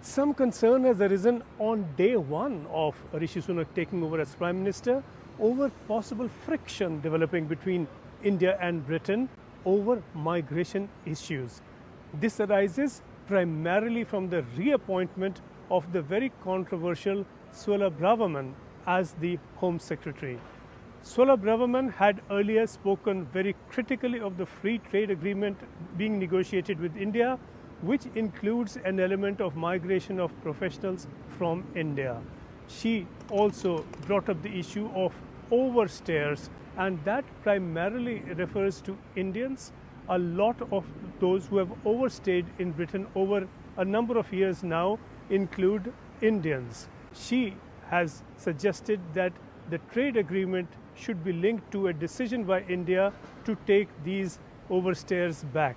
Some concern has arisen on day one of Rishi Sunak taking over as Prime Minister over possible friction developing between India and Britain over migration issues. This arises primarily from the reappointment of the very controversial Suella Braverman as the Home Secretary. Suella Braverman had earlier spoken very critically of the free trade agreement being negotiated with India, which includes an element of migration of professionals from India. She also brought up the issue of overstayers, and that primarily refers to Indians. A lot of those who have overstayed in Britain over a number of years now include Indians. She has suggested that the trade agreement should be linked to a decision by India to take these overstayers back.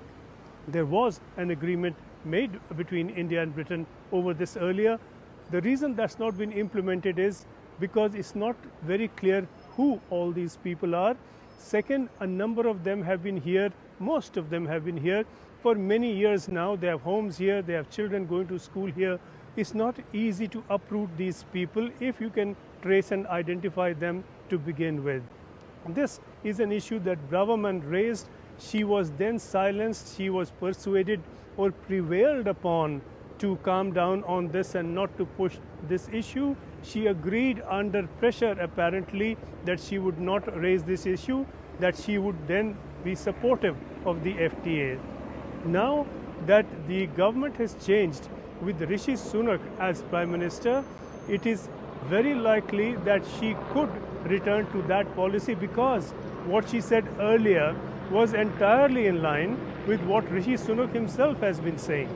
There was an agreement made between India and Britain over this earlier. The reason that's not been implemented is because it's not very clear who all these people are. Second, a number of them have been here, most of them have been here for many years now. They have homes here, they have children going to school here. It's not easy to uproot these people if you can trace and identify them to begin with. This is an issue that Braverman raised. She was then silenced. She was persuaded or prevailed upon to calm down on this and not to push this issue. She agreed under pressure, apparently, that she would not raise this issue, that she would then be supportive of the FTA. Now that the government has changed with Rishi Sunak as Prime Minister, it is very likely that she could return to that policy, because what she said earlier was entirely in line with what Rishi Sunak himself has been saying.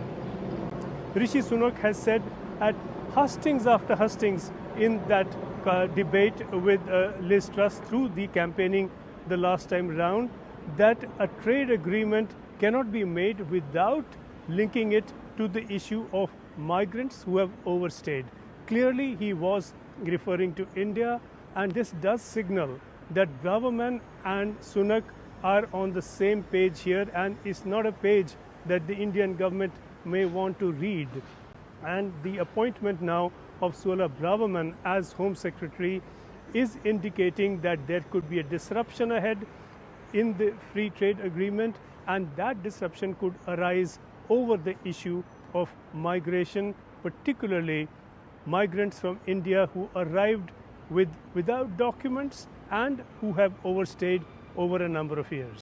Rishi Sunak has said at hustings after hustings in that debate with Liz Truss through the campaigning the last time round, that a trade agreement cannot be made without linking it to the issue of migrants who have overstayed. Clearly, he was referring to India, and this does signal that Braverman and Sunak are on the same page here, and it's not a page that the Indian government may want to read. And the appointment now of Suella Braverman as Home Secretary is indicating that there could be a disruption ahead in the free trade agreement, and that disruption could arise over the issue of migration, particularly migrants from India who arrived without documents and who have overstayed over a number of years.